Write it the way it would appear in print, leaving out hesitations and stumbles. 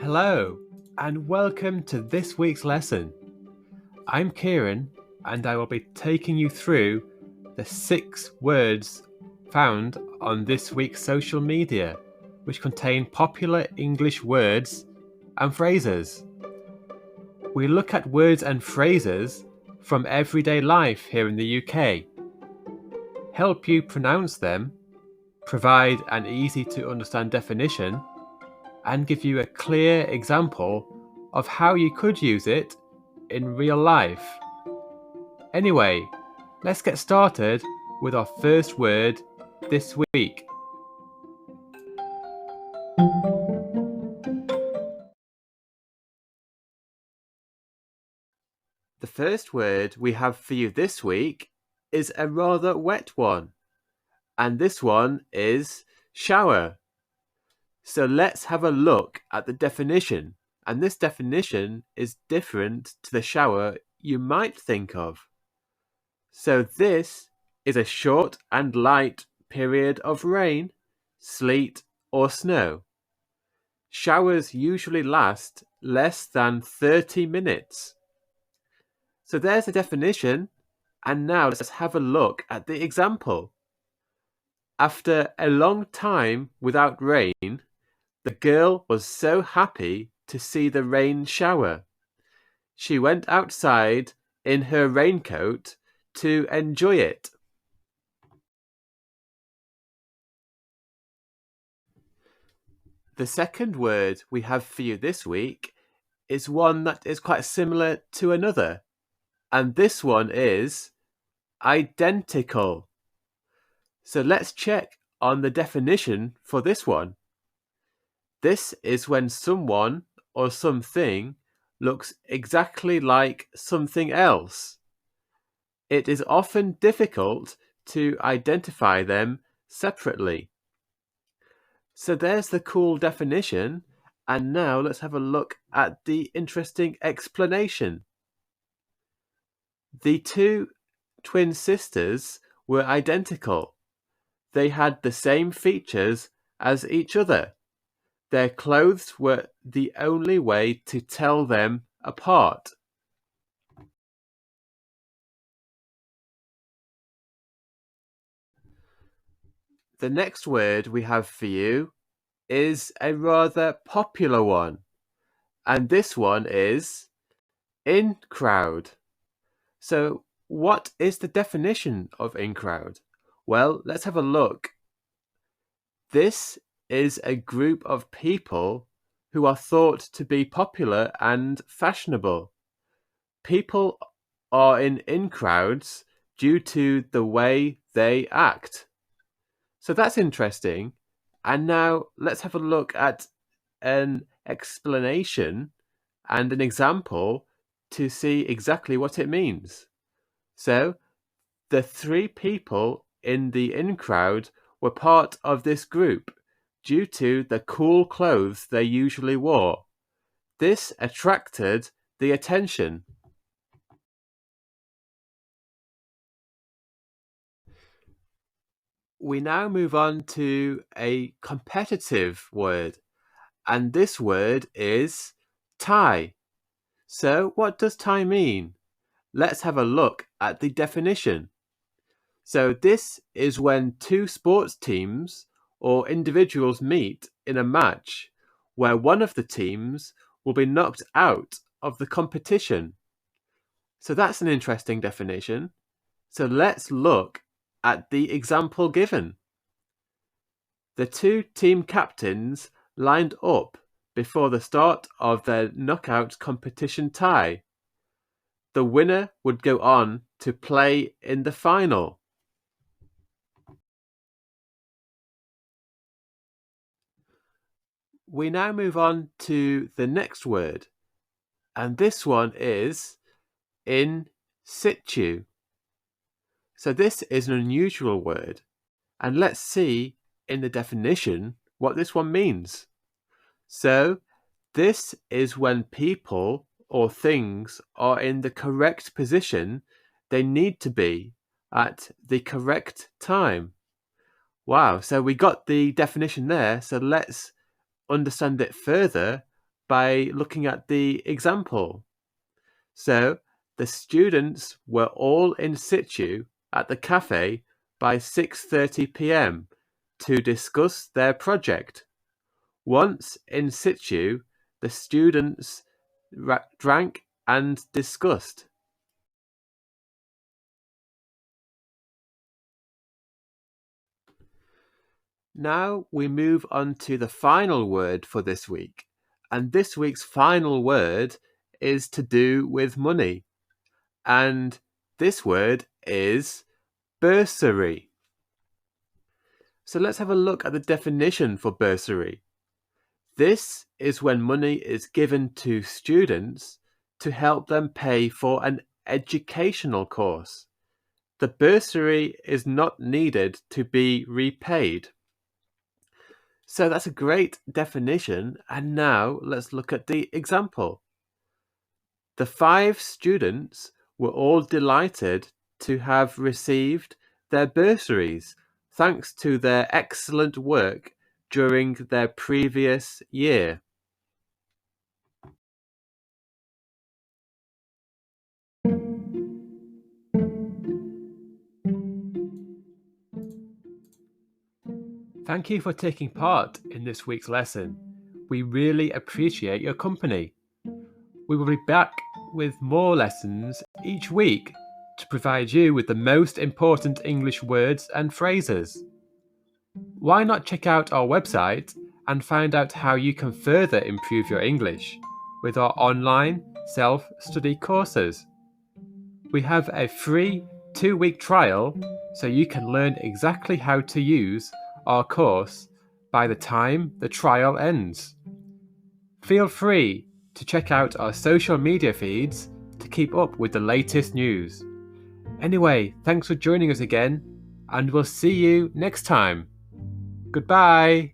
Hello, and welcome to this week's lesson. I'm Kieran, and I will be taking you through the 6 words found on this week's social media, which contain popular English words and phrases. We look at words and phrases from everyday life here in the UK, help you pronounce them, provide an easy to understand definition, and give you a clear example of how you could use it in real life. Anyway, let's get started with our first word this week. The first word we have for you this week is a rather wet one, and this one is shower. So let's have a look at the definition, and this definition is different to the shower you might think of. So this is a short and light period of rain, sleet or snow. Showers usually last less than 30 minutes. So there's the definition, and now let's have a look at the example. After a long time without rain, the girl was so happy to see the rain shower. She went outside in her raincoat to enjoy it. The second word we have for you this week is one that is quite similar to another, and this one is identical. So let's check on the definition for this one. This is when someone or something looks exactly like something else. It is often difficult to identify them separately. So there's the cool definition, and now let's have a look at the interesting explanation. The 2 twin sisters were identical. They had the same features as each other. Their clothes were the only way to tell them apart. The next word we have for you is a rather popular one, and this one is InCrowd. So what is the definition of InCrowd? Well, let's have a look. This is a group of people who are thought to be popular and fashionable. People are in crowds due to the way they act. So that's interesting. And now let's have a look at an explanation and an example to see exactly what it means. So the 3 people in the in-crowd were part of this group due to the cool clothes they usually wore. This attracted the attention. We now move on to a competitive word, and this word is tie. So what does tie mean? Let's have a look at the definition. So this is when 2 sports teams or individuals meet in a match where one of the teams will be knocked out of the competition. So that's an interesting definition. So let's look at the example given. The 2 team captains lined up before the start of their knockout competition tie. The winner would go on to play in the final. We now move on to the next word, and this one is in-situ. So this is an unusual word, and let's see in the definition what this one means. So this is when people or things are in the correct position they need to be at the correct time. Wow, so we got the definition there, so let's understand it further by looking at the example. So, the students were all in situ at the cafe by 6:30 p.m. to discuss their project. Once in situ, the students drank and discussed. Now we move on to the final word for this week. And this week's final word is to do with money. And this word is bursary. So let's have a look at the definition for bursary. This is when money is given to students to help them pay for an educational course. The bursary is not needed to be repaid. So that's a great definition, and now let's look at the example. The 5 students were all delighted to have received their bursaries thanks to their excellent work during their previous year. Thank you for taking part in this week's lesson. We really appreciate your company. We will be back with more lessons each week to provide you with the most important English words and phrases. Why not check out our website and find out how you can further improve your English with our online self-study courses? We have a free 2-week trial so you can learn exactly how to use our course by the time the trial ends. Feel free to check out our social media feeds to keep up with the latest news. Anyway, thanks for joining us again, and we'll see you next time. Goodbye!